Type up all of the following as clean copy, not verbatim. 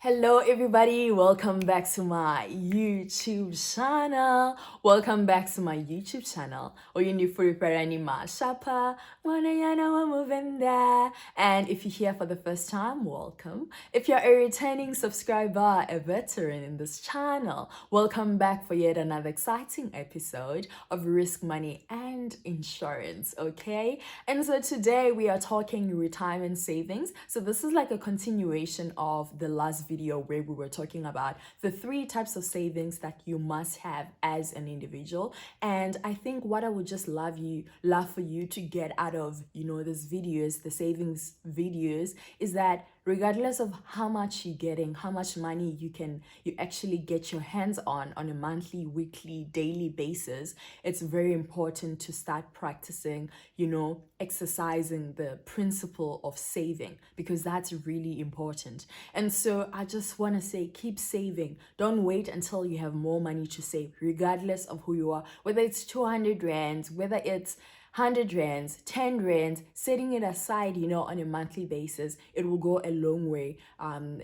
Hello everybody, welcome back to my YouTube channel. Welcome back to my YouTube channel. Mashapa, and if you're here for the first time, welcome. If you're a returning subscriber, a veteran in this channel, welcome back for yet another exciting episode of Risk Money and Insurance, okay? And so today we are talking retirement savings. So this is like a continuation of the last video where we were talking about the 3 types of savings that you must have as an individual. And I think what I would just love for you to get out of these videos, the savings videos, is that regardless of how much you're getting, how much money you actually get your hands on a monthly, weekly, daily basis, it's very important to start practicing, exercising the principle of saving, because that's really important. And so I just want to say, keep saving. Don't wait until you have more money to save, regardless of who you are, whether it's 200 rands, whether it's 100 rands, 10 rands, setting it aside, on a monthly basis, it will go a long way,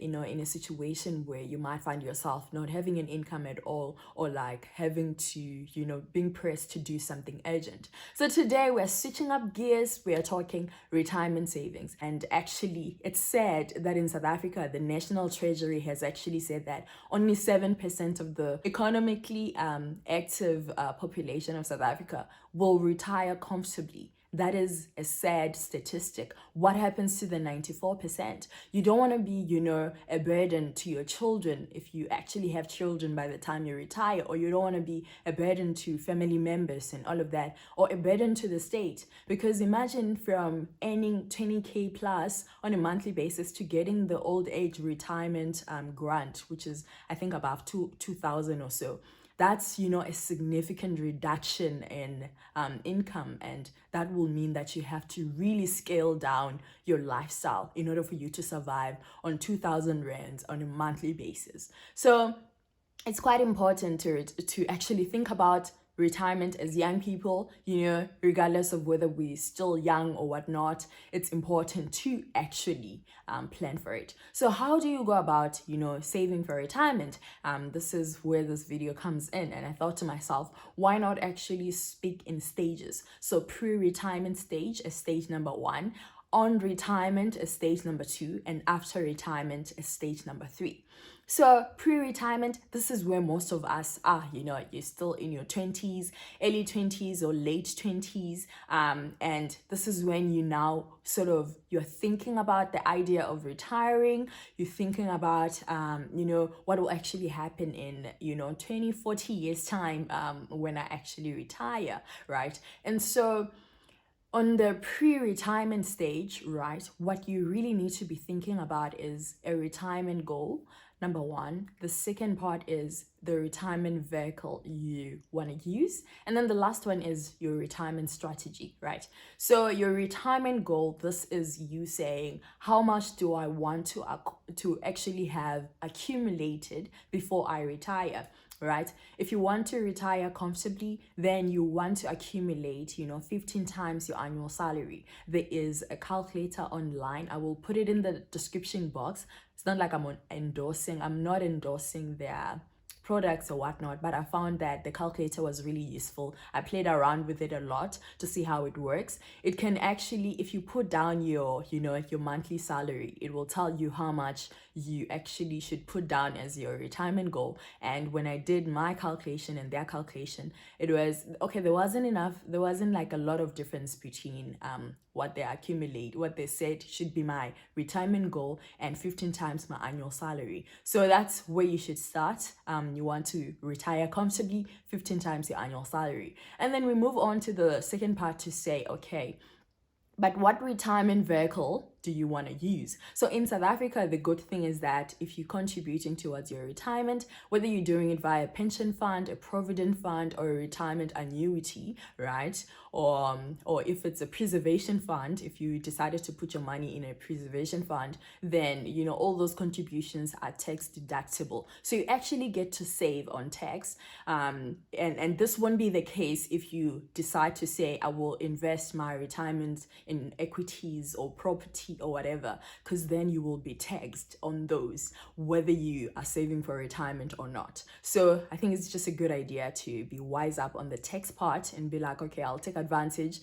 in a situation where you might find yourself not having an income at all, or like having to, being pressed to do something urgent. So today we're switching up gears. We are talking retirement savings. And actually, it's said that in South Africa, the National Treasury has actually said that only 7% of the economically active population of South Africa will retire comfortably. That is a sad statistic. What happens to the 94%? You don't want to be, a burden to your children if you actually have children by the time you retire, or you don't want to be a burden to family members and all of that, or a burden to the state. Because imagine from earning 20K plus on a monthly basis to getting the old age retirement grant, which is, I think, about 2,000 or so. That's, a significant reduction in income, and that will mean that you have to really scale down your lifestyle in order for you to survive on 2,000 rands on a monthly basis. So it's quite important to actually think about retirement as young people, regardless of whether we're still young or whatnot. It's important to actually plan for it. So how do you go about, saving for retirement? This is where this video comes in. And I thought to myself, why not actually speak in stages? So pre-retirement stage is stage number 1, on retirement is stage number 2, and after retirement is stage number 3. So pre-retirement, this is where most of us are. You're still in your 20s, early 20s or late 20s, and this is when you now you're thinking about the idea of retiring. You're thinking about what will actually happen in 20, 40 years time, when I actually retire, right? And so on the pre-retirement stage, right, what you really need to be thinking about is a retirement goal, number 1. The second part is the retirement vehicle you want to use. And then the last one is your retirement strategy, right? So your retirement goal, this is you saying, how much do I want to actually have accumulated before I retire? Right? If you want to retire comfortably, then you want to accumulate, 15 times your annual salary. There is a calculator online. I will put it in the description box. It's not like I'm not endorsing their products or whatnot, but I found that the calculator was really useful. I played around with it a lot to see how it works. It can actually, if you put down your monthly salary, it will tell you how much you actually should put down as your retirement goal. And when I did my calculation and their calculation, it was okay. There wasn't like a lot of difference between what they said should be my retirement goal and 15 times my annual salary. So that's where you should start. You want to retire comfortably, 15 times your annual salary. And then we move on to the second part to say, okay, but what retirement vehicle do you want to use? So in South Africa, the good thing is that if you're contributing towards your retirement, whether you're doing it via a pension fund, a provident fund, or a retirement annuity, right? Or if it's a preservation fund, if you decided to put your money in a preservation fund, then all those contributions are tax deductible. So you actually get to save on tax. And this won't be the case if you decide to say, I will invest my retirement in equities or property annuity or whatever, because then you will be taxed on those, whether you are saving for retirement or not. So I think it's just a good idea to be wise up on the tax part and be like, okay, I'll take advantage,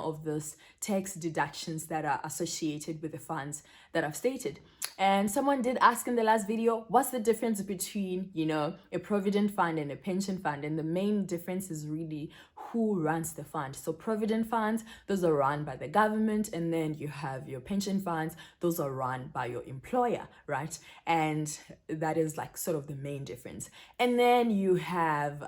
of those tax deductions that are associated with the funds that I've stated. And someone did ask in the last video, what's the difference between, a provident fund and a pension fund? And the main difference is really who runs the fund. So provident funds, those are run by the government, and then you have your pension funds, those are run by your employer, right? And that is like sort of the main difference. And then you have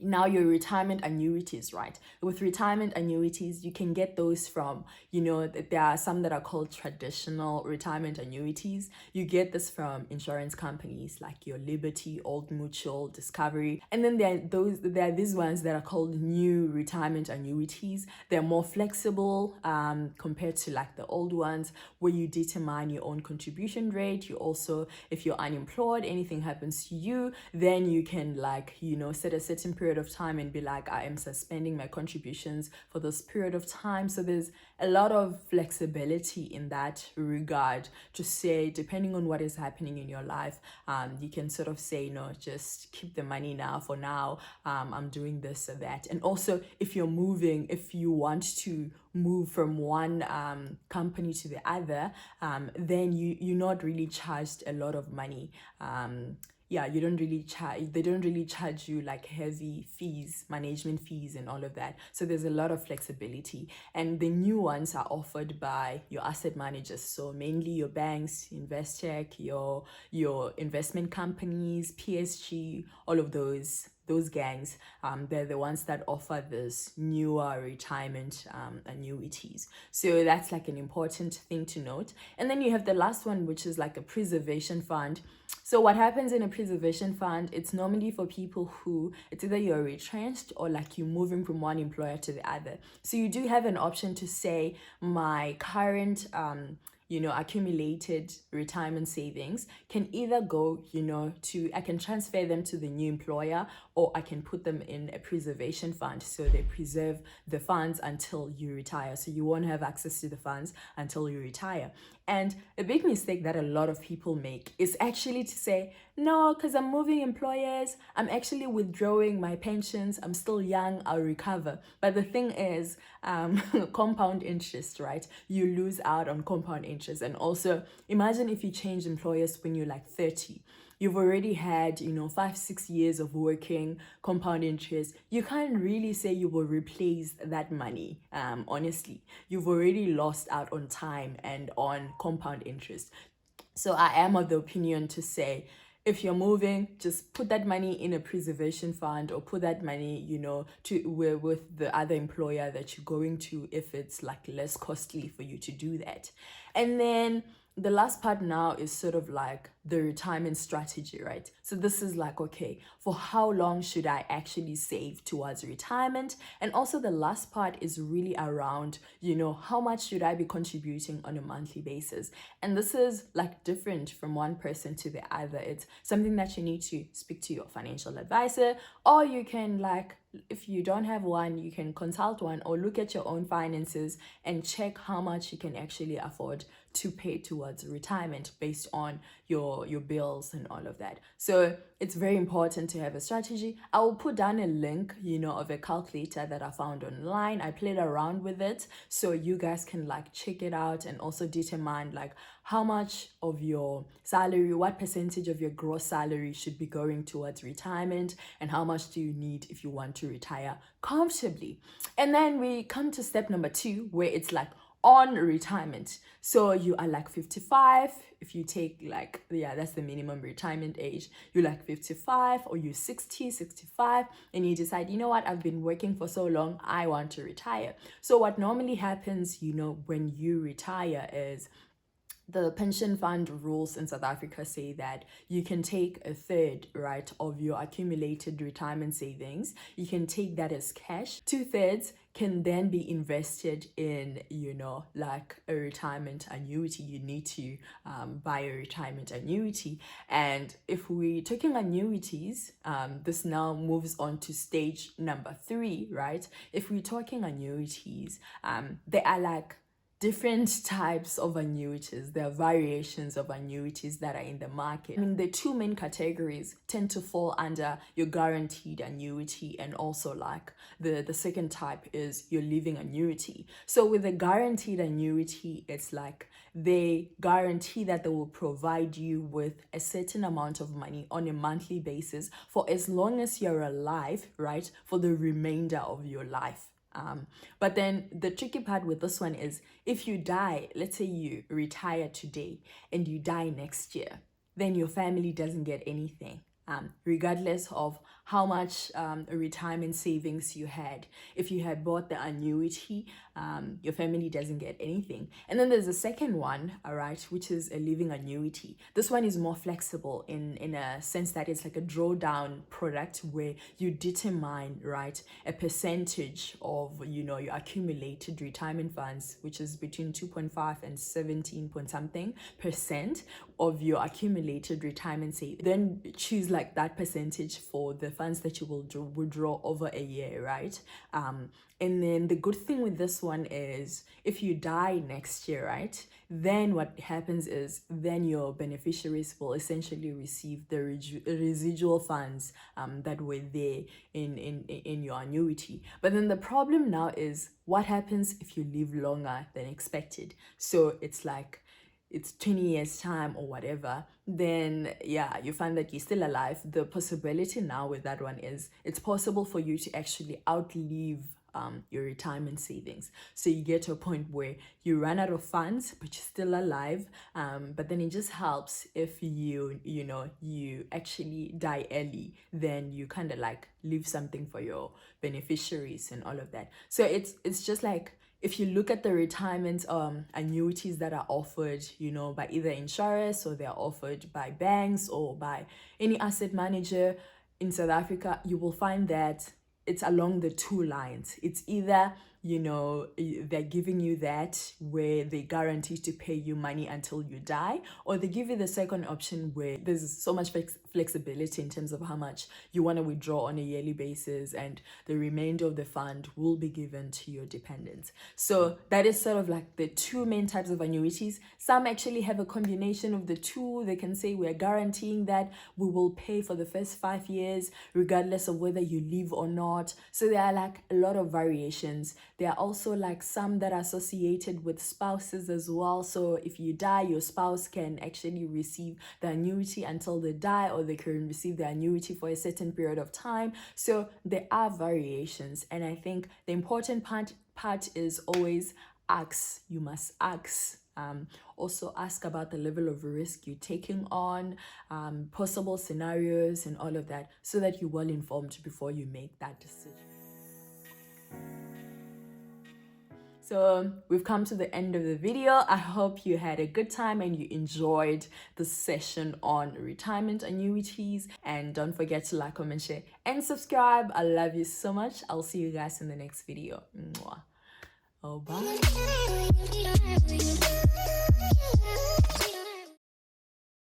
now your retirement annuities, right? With retirement annuities, you can get those from, there are some that are called traditional retirement annuities. You get this from insurance companies like your Liberty, Old Mutual, Discovery. And then there are these ones that are called new retirement annuities. They're more flexible compared to like the old ones, where you determine your own contribution rate. You also, if you're unemployed, anything happens to you, then you can set a certain period of time and be like, I am suspending my contributions for this period of time. So there's a lot of flexibility in that regard to say, depending on what is happening in your life, you can sort of say, no, just keep the money now. For now, I'm doing this or that. And also, if you're moving, if you want to move from one company to the other, then you're not really charged a lot of money. You don't really charge, they don't really charge you like heavy fees, management fees and all of that. So there's a lot of flexibility. And the new ones are offered by your asset managers. So mainly your banks, Investec, your investment companies, PSG, all of those gangs, they're the ones that offer this newer retirement annuities. So that's like an important thing to note. And then you have the last one, which is like a preservation fund. So what happens in a preservation fund, it's normally for people who, it's either you're retrenched or like you're moving from one employer to the other. So you do have an option to say, my current accumulated retirement savings can either go, I can transfer them to the new employer, or I can put them in a preservation fund. So they preserve the funds until you retire. So you won't have access to the funds until you retire. And a big mistake that a lot of people make is actually to say, no, because I'm moving employers, I'm actually withdrawing my pensions, I'm still young, I'll recover. But the thing is, compound interest, right? You lose out on compound interest. And also, imagine if you change employers when you're like 30. You've already had, 5-6 years of working, compound interest. You can't really say you will replace that money, honestly. You've already lost out on time and on compound interest. So I am of the opinion to say, if you're moving, just put that money in a preservation fund, or put that money, with the other employer that you're going to, if it's like less costly for you to do that. And then the last part now is sort of like the retirement strategy, right? So this is like, okay, for how long should I actually save towards retirement? And also the last part is really around, how much should I be contributing on a monthly basis? And this is like different from one person to the other. It's something that you need to speak to your financial advisor, or you can if you don't have one, you can consult one, or look at your own finances and check how much you can actually afford to pay towards retirement based on your bills and all of that. So it's very important to have a strategy. I will put down a link, of a calculator that I found online. I played around with it, so you guys can check it out and also determine how much of your salary, what percentage of your gross salary should be going towards retirement, and how much do you need if you want to retire comfortably. And then we come to step number 2, where it's on retirement. So you are 55. If you take that's the minimum retirement age. You're 55, or you're 60, 65, and you decide, I've been working for so long, I want to retire. So what normally happens, when you retire is, the pension fund rules in South Africa say that you can take a third, right, of your accumulated retirement savings. You can take that as cash. 2/3 can then be invested in, a retirement annuity. You need to buy a retirement annuity. And if we're talking annuities, this now moves on to stage number 3, right? If we're talking annuities, they are different types of annuities. There are variations of annuities that are in the market. I mean, the two main categories tend to fall under your guaranteed annuity, and also like the second type is your living annuity. So with a guaranteed annuity, it's like they guarantee that they will provide you with a certain amount of money on a monthly basis for as long as you're alive, right? For the remainder of your life. But then the tricky part with this one is if you die, let's say you retire today and you die next year, then your family doesn't get anything. Regardless of how much retirement savings you had. If you had bought the annuity, your family doesn't get anything. And then there's a second one, all right, which is a living annuity. This one is more flexible in a sense that it's like a drawdown product where you determine, right, a percentage of, your accumulated retirement funds, which is between 2.5 and 17 point something percent of your accumulated retirement savings. Then choose like that percentage for the funds that you will withdraw over a year, right? And then the good thing with this one is if you die next year, right, then what happens is then your beneficiaries will essentially receive the residual funds that were there in your annuity. But then the problem now is what happens if you live longer than expected. So it's like it's 20 years time or whatever, then yeah, you find that you're still alive. The possibility now with that one is it's possible for you to actually outlive your retirement savings. So you get to a point where you run out of funds, but you're still alive. But then it just helps if you actually die early, then you kind of like leave something for your beneficiaries and all of that. So it's just like, if you look at the retirement annuities that are offered, by either insurers, or they're offered by banks or by any asset manager in South Africa, you will find that it's along the two lines. It's either, they're giving you that where they guarantee to pay you money until you die, or they give you the second option where there's so much flexibility in terms of how much you want to withdraw on a yearly basis, and the remainder of the fund will be given to your dependents. So that is sort of like the two main types of annuities. Some actually have a combination of the two. They can say we're guaranteeing that we will pay for the first 5 years regardless of whether you live or not. So there are like a lot of variations. There are also like some that are associated with spouses as well. So if you die, your spouse can actually receive the annuity until they die, or they can receive the annuity for a certain period of time. So there are variations. And I think the important part is always ask. You must ask. Also ask about the level of risk you're taking on, possible scenarios and all of that, so that you're well informed before you make that decision. So we've come to the end of the video. I hope you had a good time and you enjoyed the session on retirement annuities. And don't forget to like, comment, share, and subscribe. I love you so much. I'll see you guys in the next video. Mwah. Oh, bye.